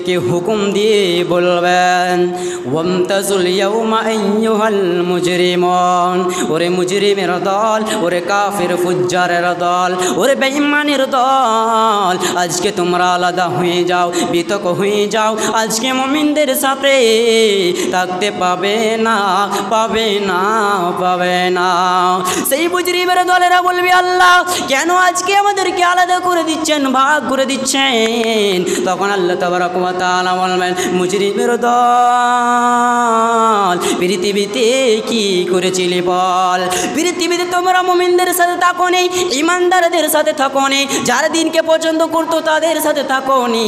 কে হুকুম দিয়ে বলবেন ওয়ামতাজুল ইয়াউমা আইয়ুহাল মুজরিমুন, ওরে মুজরিমের দল, ওরে কাফির ফুজ্জারের দল, ওরে বেঈমানের দল, আজকে তোমরা আলাদা হয়ে যাও, বিতক হয়ে যাও, আজকে মুমিনদের সাথে থাকতে পাবে না, পাবে না, পাবে না। সেই মুজরিমের দলেরা বলবে আল্লাহ কেন আজকে আমাদেরকে আলাদা করে দিচ্ছেন, ভাগ করে দিচ্ছেন? তখন আল্লাহ তাবারক ওয়া তাআলা বলবেন মুজরিমের দল পৃথিবীতে কি করেছিলে বল? পৃথিবীতে তোমরা মুমিনদের সাথে থাকো নি, ইমানদারদের সাথে থাকো নি, যারা দিনকে পছন্দ করতো তাদের সাথে থাকো নি,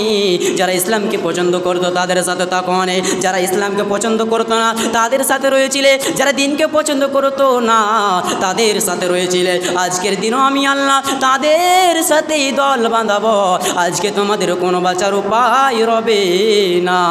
যারা ইসলামকে পছন্দ করতো তাদের সাথে থাকো নি, যারা ইসলামকে পছন্দ করতো না তাদের সাথে রয়েছিলে, যারা দিনকে পছন্দ করতো না তাদের সাথে রয়েছিলে। আজকের দিনও আমি আল্লাহ তাদের সাথেই দল বাঁধাবো, আজকে তোমাদের কোনো বাঁচার উপায় রবে না।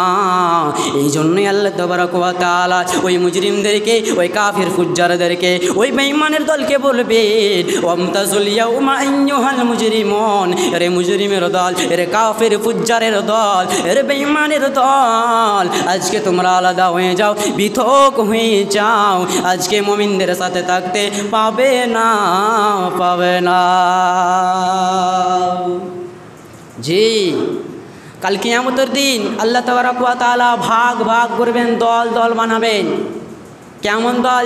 এই জন্যই আল্লাহ তাবারক ওয়া তাআলা ওই মুজরিমদেরকে, ওই কাফির ফুজ্জারদেরকে, ওই বেঈমানের দলকে বলবেন ওয়ামতাজুল ইয়াউমা আইয়ুহাল মুজরিমুন, রে মুজরিমের দল, রে কাফির ফুজ্জারের দল, রে বেঈমানের দল, আজকে তোমরা আলাদা হয়ে যাও, পৃথক হয়ে যাও, আজকে মুমিনদের সাথে থাকতে পাবে না, পাবে না। জি, কাল কিয়ামতের দিন আল্লাহ তাবারক ওয়া তাআলা ভাগ ভাগ করবেন, দল দল বানাবেন। কেমন দল?